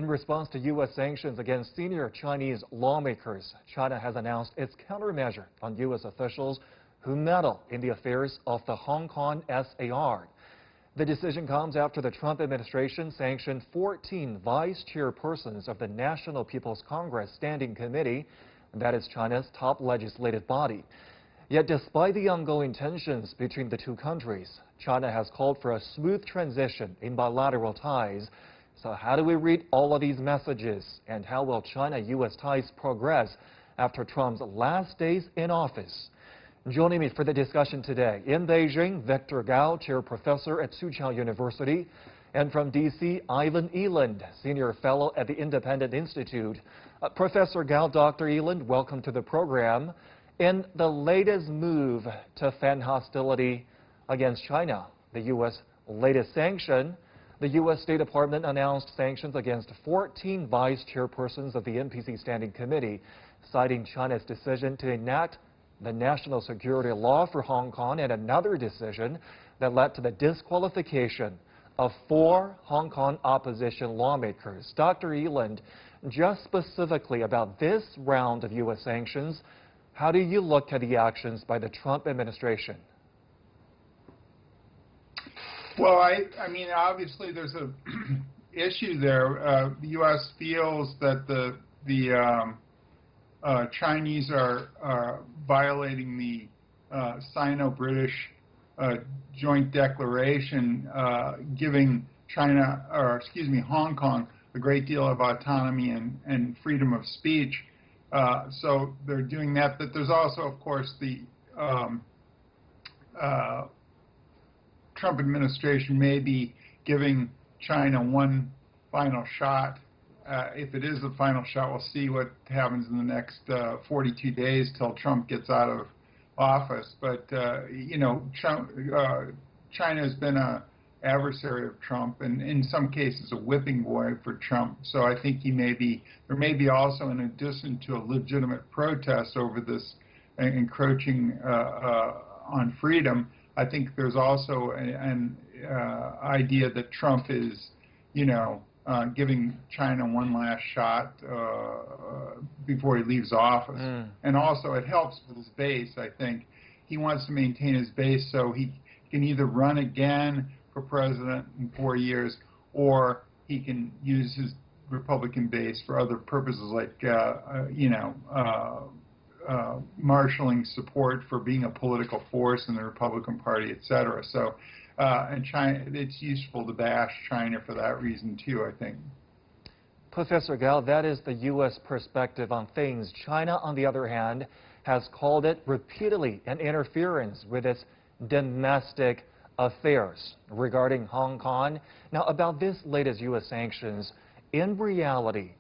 In response to U.S. sanctions against senior Chinese lawmakers, China has announced its countermeasure on U.S. officials who meddle in the affairs of the Hong Kong SAR. The decision comes after the Trump administration sanctioned 14 vice-chairpersons of the National People's Congress Standing Committee, that is China's top legislative body. Yet despite the ongoing tensions between the two countries, China has called for a smooth transition in bilateral ties. So how do we read all of these messages, and how will China-U.S. ties progress after Trump's last days in office? Joining me for the discussion today, in Beijing, Victor Gao, Chair Professor at Soochow University, and from D.C., Eland, Senior Fellow at the Independent Institute. Professor Gao, Dr. Eland, welcome to the program. In the latest move to fan hostility against China, the U.S. latest sanction, the U.S. State Department announced sanctions against 14 vice-chairpersons of the NPC Standing Committee, citing China's decision to enact the national security law for Hong Kong and another decision that led to the disqualification of 4 Hong Kong opposition lawmakers. Dr. Eland, just specifically about this round of U.S. sanctions, how do you look at the actions by the Trump administration? Well, I mean, obviously there's a issue there. The U.S. feels that the Chinese are violating the Sino-British joint declaration, giving Hong Kong a great deal of autonomy and freedom of speech. So they're doing that. But there's also, of course, the Trump administration may be giving China one final shot. If it is the final shot, we'll see what happens in the next 42 days till Trump gets out of office. But, you know, China has been an adversary of Trump, and in some cases a whipping boy for Trump. So I think there may be also, in addition to a legitimate protest over this encroaching on freedom, I think there's also an idea that Trump is, you know, giving China one last shot before he leaves office. And also it helps with his base, I think. He wants to maintain his base so he can either run again for president in 4 years, or he can use his Republican base for other purposes like, you know, marshaling support for being a political force in the Republican Party, etc. So, and China, it's useful to bash China for that reason too, I think. Professor Gao, that is the U.S. perspective on things. China, on the other hand, has called it repeatedly an interference with its domestic affairs regarding Hong Kong. Now, about this latest U.S. sanctions, in reality,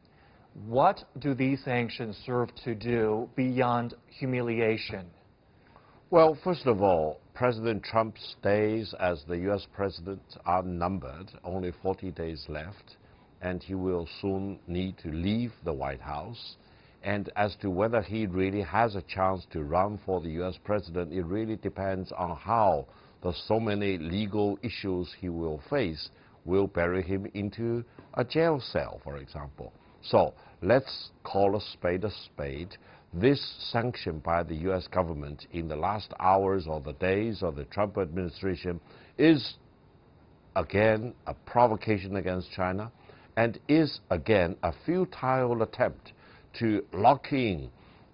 what do these sanctions serve to do beyond humiliation? Well, first of all, President Trump's days as the U.S. president are numbered, only 40 days left, and he will soon need to leave the White House. And as to whether he really has a chance to run for the U.S. president, it really depends on how the so many legal issues he will face will bury him into a jail cell, for example. So let's call a spade a spade. This sanction by the U.S. government in the last hours or the days of the Trump administration is, again, a provocation against China, and is, again, a futile attempt to lock in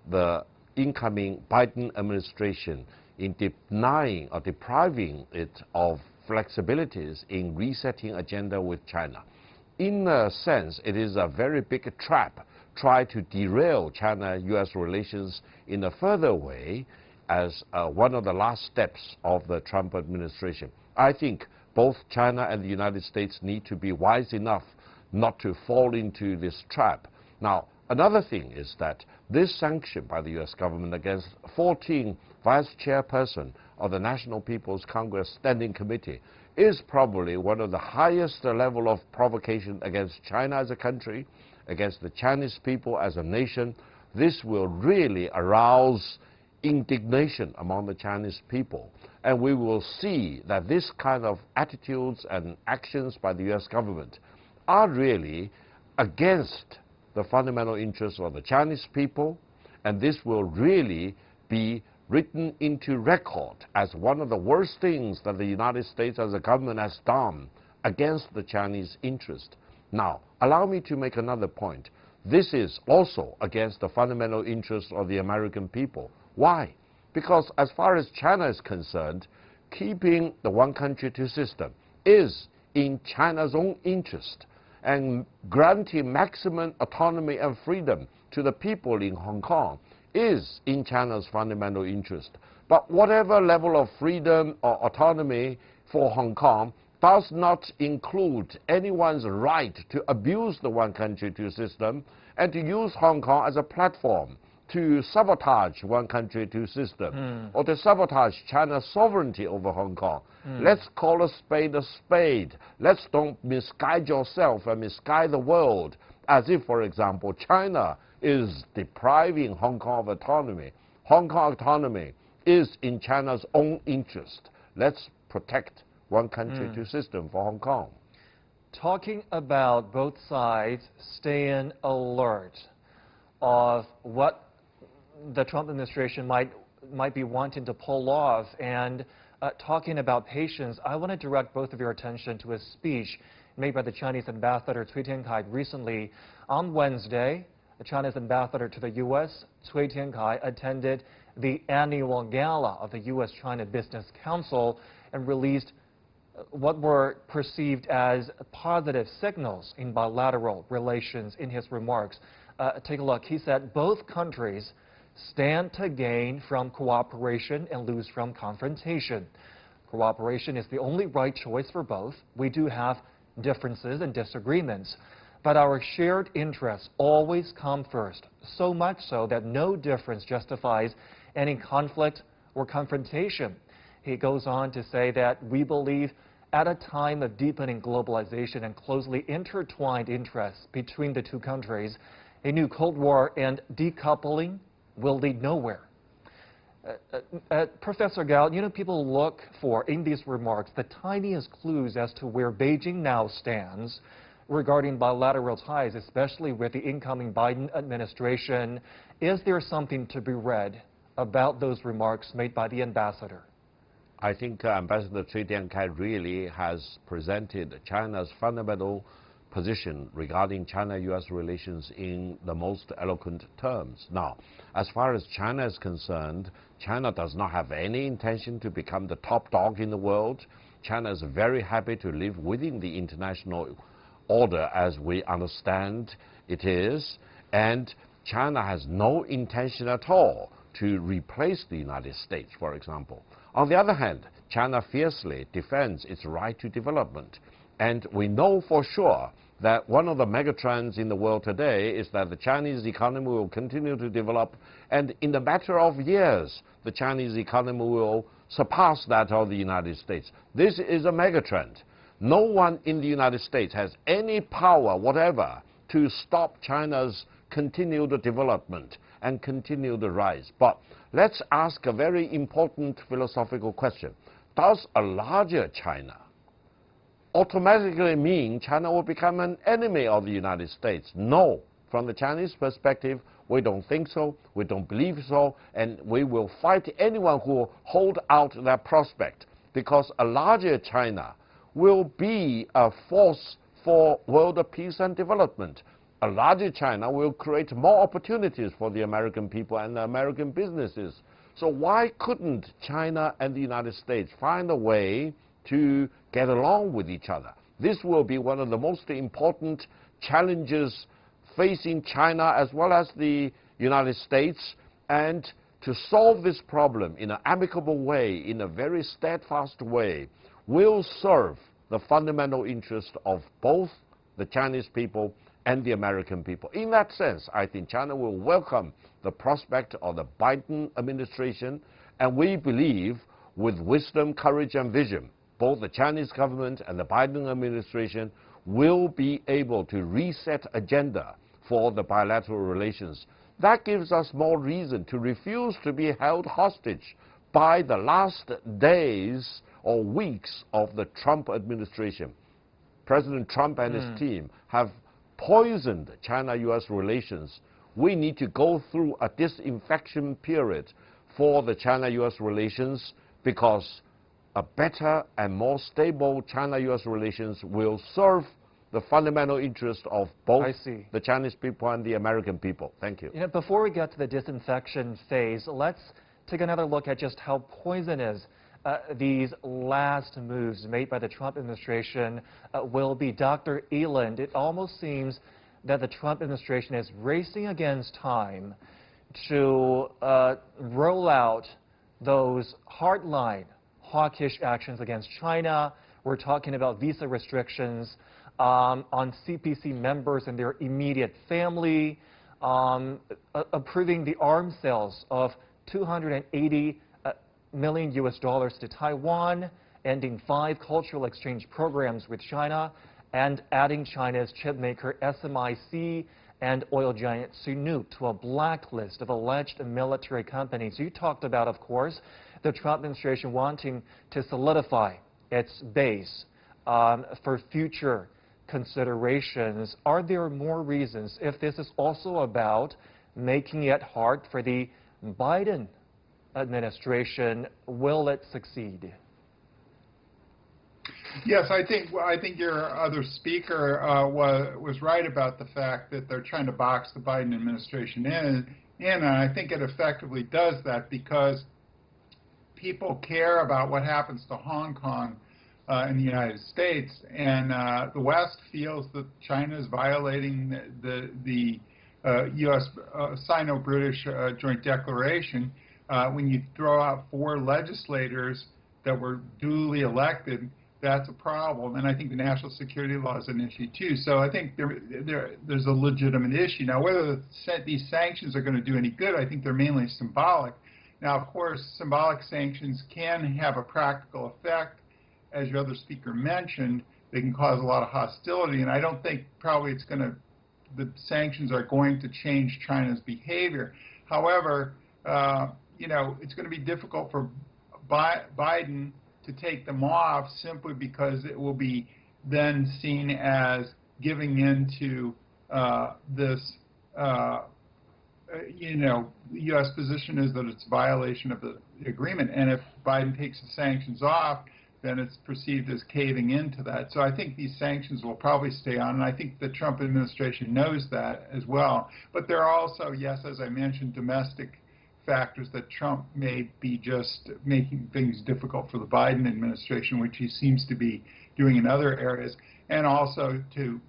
the incoming Biden administration in denying or depriving it of flexibilities in resetting agenda with China. In a sense, it is a very big trap, try to derail China-U.S. relations in a further way as one of the last steps of the Trump administration. I think both China and the United States need to be wise enough not to fall into this trap. Now, another thing is that this sanction by the U.S. government against 14 vice-chairpersons of the National People's Congress Standing Committee is probably one of the highest level of provocation against China as a country, against the Chinese people as a nation. This will really arouse indignation among the Chinese people. And we will see that this kind of attitudes and actions by the U.S. government are really against the fundamental interests of the Chinese people, and this will really be written into record as one of the worst things that the United States as a government has done against the Chinese interest. Now, allow me to make another point. This is also against the fundamental interests of the American people. Why? Because as far as China is concerned, keeping the one country, two system is in China's own interest, and granting maximum autonomy and freedom to the people in Hong Kong is in China's fundamental interest. But whatever level of freedom or autonomy for Hong Kong does not include anyone's right to abuse the one country, two system and to use Hong Kong as a platform to sabotage one country, two system, or to sabotage China's sovereignty over Hong Kong. Let's call a spade a spade. Let's don't misguide yourself and misguide the world as if, for example, China is depriving Hong Kong of autonomy. Hong Kong autonomy is in China's own interest. Let's protect one country, two system for Hong Kong. Talking about both sides staying alert of what the Trump administration might be wanting to pull off, and talking about patience, I want to direct both of your attention to a speech made by the Chinese ambassador Cui Tiankai recently. On Wednesday, the Chinese ambassador to the U.S., Cui Tiankai, attended the annual gala of the U.S. China Business Council and released what were perceived as positive signals in bilateral relations in his remarks. Take a look. He said both countries stand to gain from cooperation and lose from confrontation. Cooperation is the only right choice for both. We do have differences and disagreements, but our shared interests always come first, so much so that no difference justifies any conflict or confrontation. He goes on to say that we believe at a time of deepening globalization and closely intertwined interests between the two countries, a new Cold War and decoupling will lead nowhere. Professor Gao, you know, people look for, in these remarks, the tiniest clues as to where Beijing now stands regarding bilateral ties, especially with the incoming Biden administration. Is there something to be read about those remarks made by the ambassador? I think Ambassador Cui Tiankai really has presented China's fundamental position regarding China-U.S. relations in the most eloquent terms. Now, as far as China is concerned, China does not have any intention to become the top dog in the world. China is very happy to live within the international order as we understand it is, and China has no intention at all to replace the United States, for example. On the other hand, China fiercely defends its right to development, and we know for sure that one of the megatrends in the world today is that the Chinese economy will continue to develop, and in a matter of years, the Chinese economy will surpass that of the United States. This is a megatrend. No one in the United States has any power whatever to stop China's continued development and continued rise. But let's ask a very important philosophical question. Does a larger China automatically mean China will become an enemy of the United States? No. From the Chinese perspective, we don't think so, we don't believe so, and we will fight anyone who hold out that prospect, because a larger China will be a force for world peace and development. A larger China will create more opportunities for the American people and the American businesses. So why couldn't China and the United States find a way to get along with each other? This will be one of the most important challenges facing China as well as the United States, and to solve this problem in an amicable way, in a very steadfast way, will serve the fundamental interest of both the Chinese people and the American people. In that sense, I think China will welcome the prospect of the Biden administration, and we believe with wisdom, courage, and vision, both the Chinese government and the Biden administration will be able to reset agenda for the bilateral relations. That gives us more reason to refuse to be held hostage by the last days or weeks of the Trump administration. President Trump and his team have poisoned China-U.S. relations. We need to go through a disinfection period for the China-U.S. relations, because a better and more stable China-U.S. relations will serve the fundamental interest of both the Chinese people and the American people. Thank you. Before we get to the disinfection phase, let's take another look at just how poisonous these last moves made by the Trump administration will be. Dr. Eland, it almost seems that the Trump administration is racing against time to roll out those hardline, hawkish actions against China. We're talking about visa restrictions on CPC members and their immediate family, approving the arms sales of $280 million to Taiwan, ending 5 cultural exchange programs with China, and adding China's chip maker SMIC and oil giant Sinopec to a blacklist of alleged military companies. You talked about, of course, the Trump administration wanting to solidify its base for future considerations. Are there more reasons, if this is also about making it hard for the Biden administration, will it succeed? Yes, I think your other speaker was right about the fact that they're trying to box the Biden administration in, and I think it effectively does that because people care about what happens to Hong Kong in the United States, and the West feels that China is violating the U.S. Sino-British joint declaration. When you throw out 4 legislators that were duly elected, that's a problem, and I think the national security law is an issue too. So I think there's a legitimate issue. Now, whether these sanctions are going to do any good, I think they're mainly symbolic. Now, of course, symbolic sanctions can have a practical effect. As your other speaker mentioned, they can cause a lot of hostility, and I don't think probably the sanctions are going to change China's behavior. However, it's going to be difficult for Biden to take them off simply because it will be then seen as giving in to this, the U.S. position is that it's a violation of the agreement, and if Biden takes the sanctions off, then it's perceived as caving into that. So I think these sanctions will probably stay on, and I think the Trump administration knows that as well. But there are also, yes, as I mentioned, domestic factors that Trump may be just making things difficult for the Biden administration, which he seems to be doing in other areas, and also to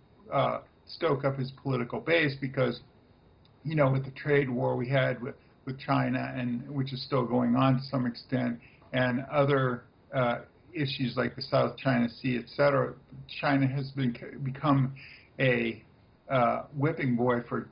stoke up his political base because, with the trade war we had with China, and which is still going on to some extent, and other issues like the South China Sea, etc., China has become a whipping boy for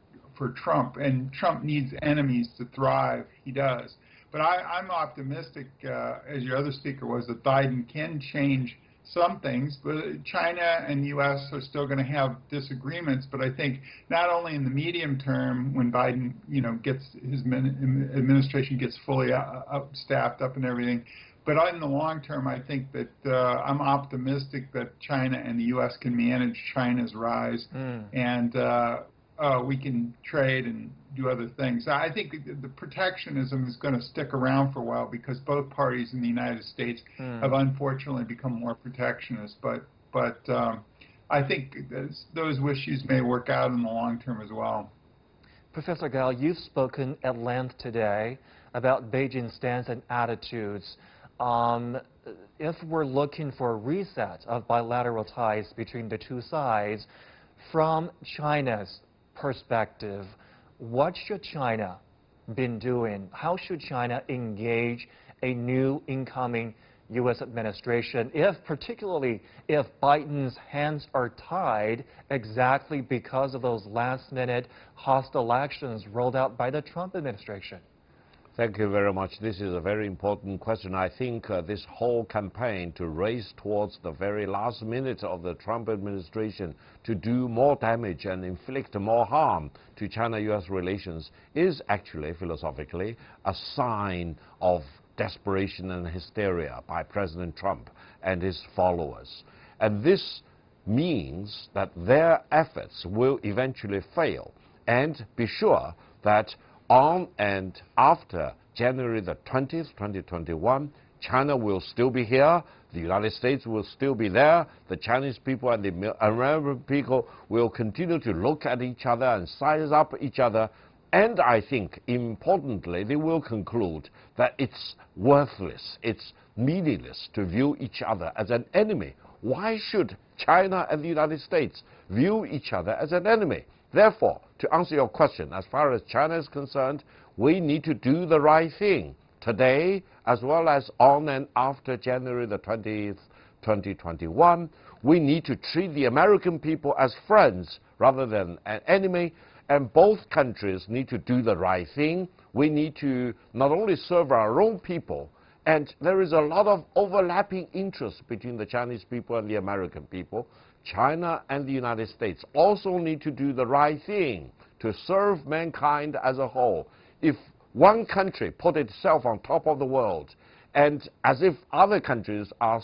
Trump, and Trump needs enemies to thrive. He does. But I'm optimistic, as your other speaker was, that Biden can change some things. But China and the U.S. are still going to have disagreements. But I think not only in the medium term, when Biden, gets his administration gets fully staffed up and everything, but in the long term, I think that I'm optimistic that China and the U.S. can manage China's rise, and we can trade and do other things. I think the protectionism is going to stick around for a while because both parties in the United States have unfortunately become more protectionist. But I think those issues may work out in the long term as well. Professor Gao, you've spoken at length today about Beijing's stance and attitudes. If we're looking for a reset of bilateral ties between the two sides, from China's perspective, what should China been doing? How should China engage a new incoming U.S. administration, particularly if Biden's hands are tied exactly because of those last-minute hostile actions rolled out by the Trump administration? Thank you very much. This is a very important question. I think this whole campaign to race towards the very last minute of the Trump administration to do more damage and inflict more harm to China-U.S. relations is actually, philosophically, a sign of desperation and hysteria by President Trump and his followers. And this means that their efforts will eventually fail. And be sure that on and after January the 20th, 2021, China will still be here, the United States will still be there, the Chinese people and the American people will continue to look at each other and size up each other, and I think, importantly, they will conclude that it's worthless, it's meaningless to view each other as an enemy. Why should China and the United States view each other as an enemy? Therefore, to answer your question, as far as China is concerned, we need to do the right thing today, as well as on and after January the 20th, 2021. We need to treat the American people as friends rather than an enemy, and both countries need to do the right thing. We need to not only serve our own people, and there is a lot of overlapping interests between the Chinese people and the American people. China and the United States also need to do the right thing to serve mankind as a whole. If one country put itself on top of the world, and as if other countries are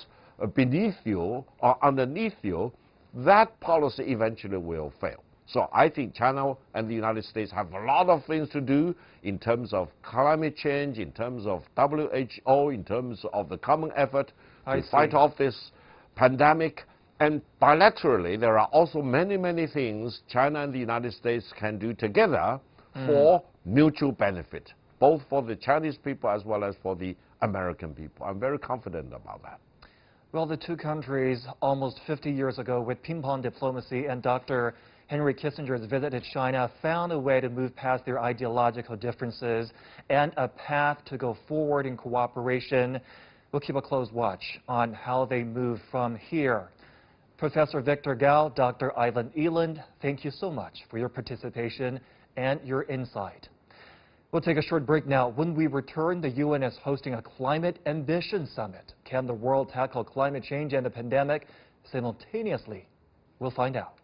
beneath you or underneath you, that policy eventually will fail. So I think China and the United States have a lot of things to do in terms of climate change, in terms of WHO, in terms of the common effort to fight off this pandemic. And bilaterally, there are also many, many things China and the United States can do together for mutual benefit, both for the Chinese people as well as for the American people. I'm very confident about that. Well, the two countries almost 50 years ago with ping-pong diplomacy and Dr. Henry Kissinger's visit to China found a way to move past their ideological differences and a path to go forward in cooperation. We'll keep a close watch on how they move from here. Professor Victor Gao, Dr. Eland, thank you so much for your participation and your insight. We'll take a short break now. When we return, the UN is hosting a Climate Ambition Summit. Can the world tackle climate change and the pandemic simultaneously? We'll find out.